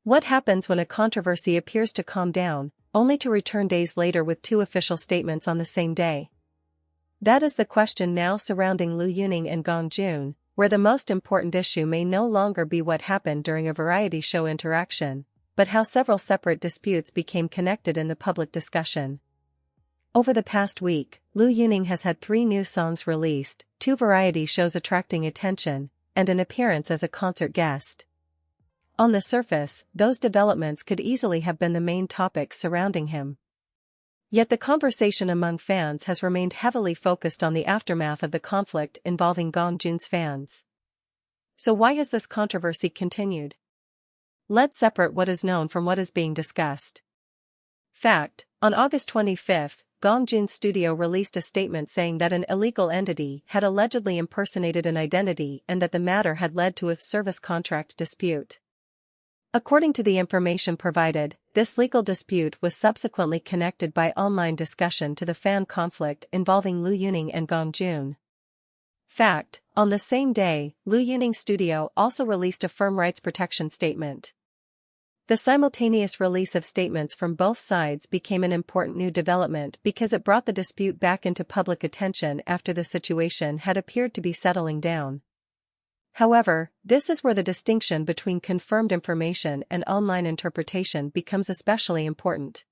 What happens when a controversy appears to calm down, only to return days later with two official statements on the same day? That is the question now surrounding Liu Yuning and Gong Jun, where the most important issue may no longer be what happened during a variety show interaction, but how several separate disputes became connected in the public discussion. Over the past week, Liu Yuning has had 3 new songs released, 2 variety shows attracting attention, and an appearance as a concert guest. On the surface, those developments could easily have been the main topics surrounding him. Yet the conversation among fans has remained heavily focused on the aftermath of the conflict involving Gong Jun's fans. So why has this controversy continued? Let's separate what is known from what is being discussed. Fact: on August 25, Gong Jun's studio released a statement saying that an illegal entity had allegedly impersonated an identity and that the matter had led to a service contract dispute. According to the information provided, this legal dispute was subsequently connected by online discussion to the fan conflict involving Liu Yuning and Gong Jun. Fact: on the same day, Liu Yuning's studio also released a firm rights protection statement. The simultaneous release of statements from both sides became an important new development because it brought the dispute back into public attention after the situation had appeared to be settling down. However, this is where the distinction between confirmed information and online interpretation becomes especially important.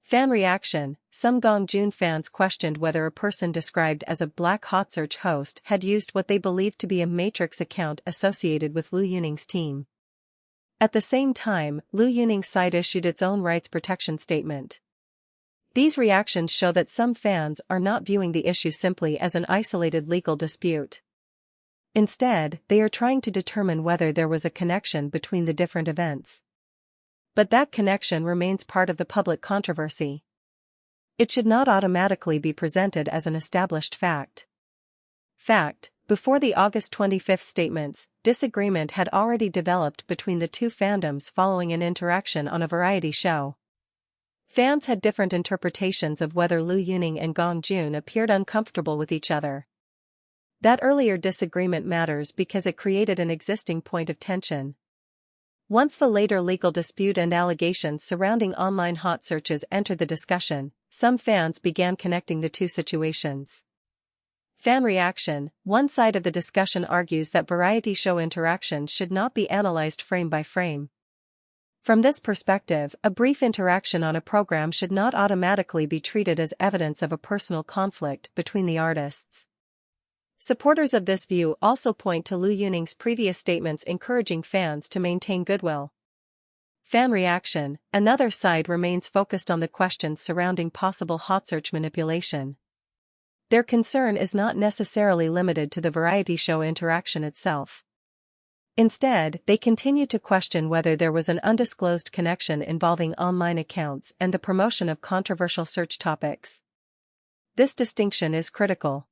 Fan reaction: some Gong Jun fans questioned whether a person described as a Black Hot Search host had used what they believed to be a Matrix account associated with Liu Yuning's team. At the same time, Liu Yuning's side issued its own rights protection statement. These reactions show that some fans are not viewing the issue simply as an isolated legal dispute. Instead, they are trying to determine whether there was a connection between the different events. But that connection remains part of the public controversy. It should not automatically be presented as an established fact. Fact: before the August 25 statements, disagreement had already developed between the two fandoms following an interaction on a variety show. Fans had different interpretations of whether Liu Yuning and Gong Jun appeared uncomfortable with each other. That earlier disagreement matters because it created an existing point of tension. Once the later legal dispute and allegations surrounding online hot searches entered the discussion, some fans began connecting the two situations. Fan reaction: one side of the discussion argues that variety show interactions should not be analyzed frame by frame. From this perspective, a brief interaction on a program should not automatically be treated as evidence of a personal conflict between the artists. Supporters of this view also point to Liu Yuning's previous statements encouraging fans to maintain goodwill. Fan reaction: another side remains focused on the questions surrounding possible hot search manipulation. Their concern is not necessarily limited to the variety show interaction itself. Instead, they continue to question whether there was an undisclosed connection involving online accounts and the promotion of controversial search topics. This distinction is critical.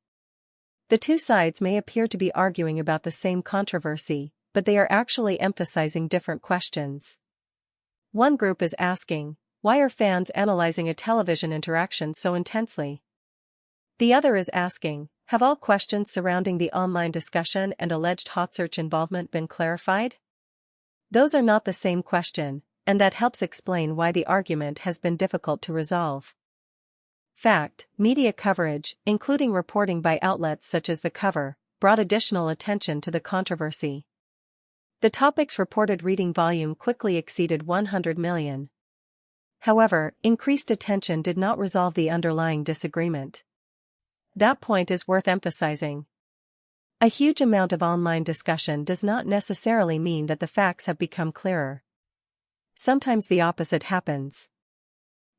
The two sides may appear to be arguing about the same controversy, but they are actually emphasizing different questions. One group is asking, why are fans analyzing a television interaction so intensely? The other is asking, have all questions surrounding the online discussion and alleged hot search involvement been clarified? Those are not the same question, and that helps explain why the argument has been difficult to resolve. Fact: media coverage, including reporting by outlets such as The Cover, brought additional attention to the controversy. The topic's reported reading volume quickly exceeded 100 million. However, increased attention did not resolve the underlying disagreement. That point is worth emphasizing. A huge amount of online discussion does not necessarily mean that the facts have become clearer. Sometimes the opposite happens.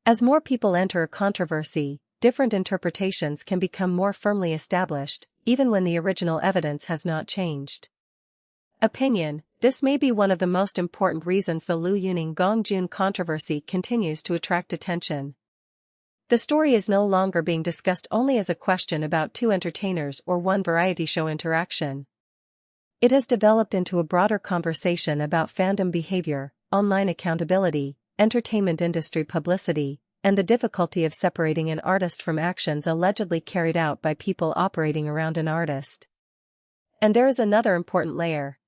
As more people enter a controversy, different interpretations can become more firmly established, even when the original evidence has not changed. Opinion: this may be one of the most important reasons the Liu Yuning-Gong Jun controversy continues to attract attention. The story is no longer being discussed only as a question about two entertainers or one variety show interaction. It has developed into a broader conversation about fandom behavior, online accountability, entertainment industry publicity, and the difficulty of separating an artist from actions allegedly carried out by people operating around an artist. And there is another important layer.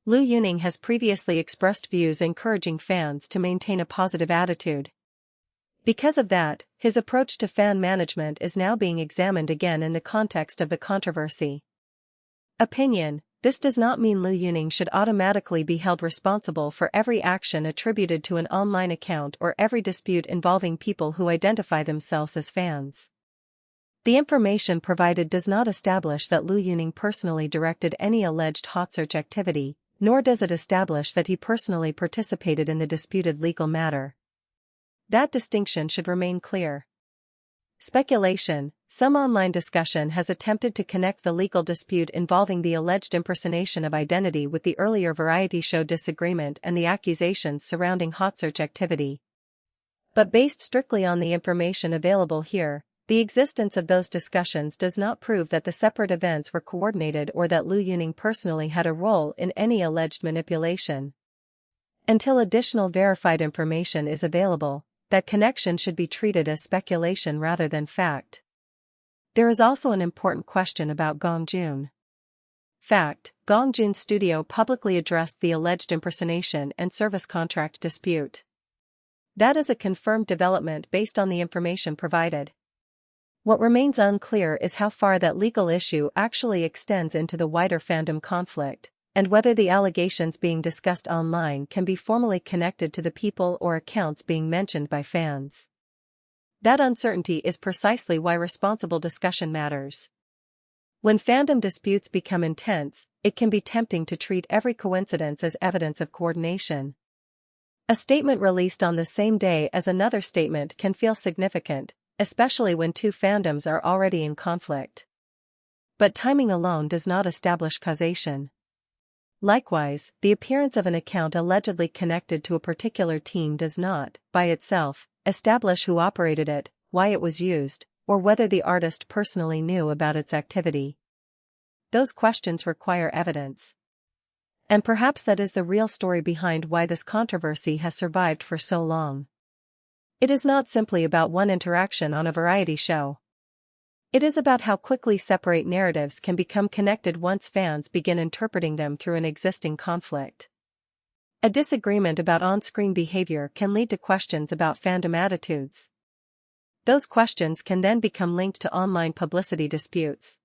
Liu Yuning has previously expressed views encouraging fans to maintain a positive attitude. Because of that, his approach to fan management is now being examined again in the context of the controversy. Opinion: this does not mean Liu Yuning should automatically be held responsible for every action attributed to an online account or every dispute involving people who identify themselves as fans. The information provided does not establish that Liu Yuning personally directed any alleged hot search activity, nor does it establish that he personally participated in the disputed legal matter. That distinction should remain clear. Speculation: some online discussion has attempted to connect the legal dispute involving the alleged impersonation of identity with the earlier variety show disagreement and the accusations surrounding hot search activity. But based strictly on the information available here, the existence of those discussions does not prove that the separate events were coordinated or that Liu Yuning personally had a role in any alleged manipulation. Until additional verified information is available, that connection should be treated as speculation rather than fact. There is also an important question about Gong Jun. Fact: Gong Jun's studio publicly addressed the alleged impersonation and service contract dispute. That is a confirmed development based on the information provided. What remains unclear is how far that legal issue actually extends into the wider fandom conflict, and whether the allegations being discussed online can be formally connected to the people or accounts being mentioned by fans. That uncertainty is precisely why responsible discussion matters. When fandom disputes become intense, it can be tempting to treat every coincidence as evidence of coordination. A statement released on the same day as another statement can feel significant, especially when two fandoms are already in conflict. But timing alone does not establish causation. Likewise, the appearance of an account allegedly connected to a particular team does not, by itself, establish who operated it, why it was used, or whether the artist personally knew about its activity. Those questions require evidence. And perhaps that is the real story behind why this controversy has survived for so long. It is not simply about one interaction on a variety show. It is about how quickly separate narratives can become connected once fans begin interpreting them through an existing conflict. A disagreement about on-screen behavior can lead to questions about fandom attitudes. Those questions can then become linked to online publicity disputes.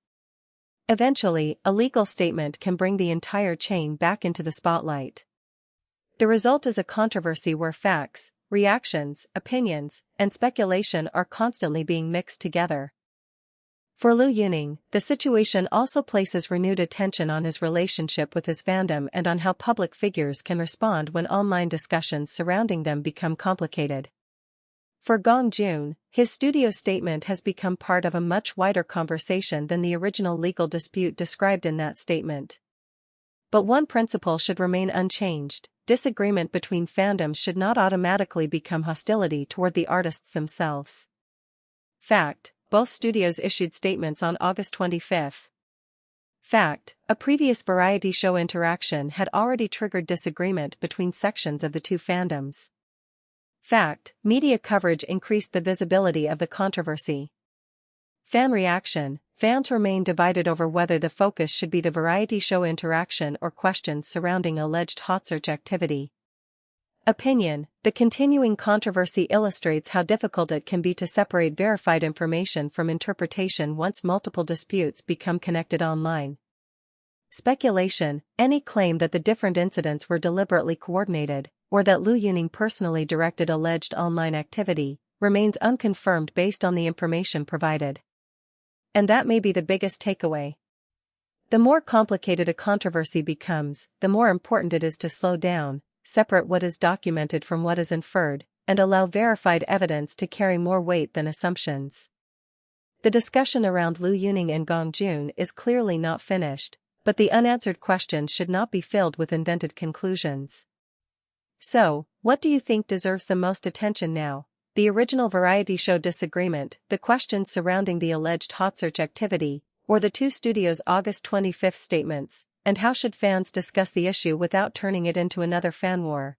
Eventually, a legal statement can bring the entire chain back into the spotlight. The result is a controversy where facts, reactions, opinions, and speculation are constantly being mixed together. For Liu Yuning, the situation also places renewed attention on his relationship with his fandom and on how public figures can respond when online discussions surrounding them become complicated. For Gong Jun, his studio statement has become part of a much wider conversation than the original legal dispute described in that statement. But one principle should remain unchanged: disagreement between fandoms should not automatically become hostility toward the artists themselves. Fact: both studios issued statements on August 25. Fact: a previous variety show interaction had already triggered disagreement between sections of the two fandoms. Fact: media coverage increased the visibility of the controversy. Fan reaction: fans remain divided over whether the focus should be the variety show interaction or questions surrounding alleged hot search activity. Opinion: the continuing controversy illustrates how difficult it can be to separate verified information from interpretation once multiple disputes become connected online. Speculation: any claim that the different incidents were deliberately coordinated, or that Liu Yuning personally directed alleged online activity, remains unconfirmed based on the information provided. And that may be the biggest takeaway. The more complicated a controversy becomes, the more important it is to slow down, separate what is documented from what is inferred, and allow verified evidence to carry more weight than assumptions. The discussion around Liu Yuning and Gong Jun is clearly not finished, but the unanswered questions should not be filled with invented conclusions. So, what do you think deserves the most attention now? The original variety show disagreement, the questions surrounding the alleged hot search activity, or the two studios' August 25 statements? And how should fans discuss the issue without turning it into another fan war?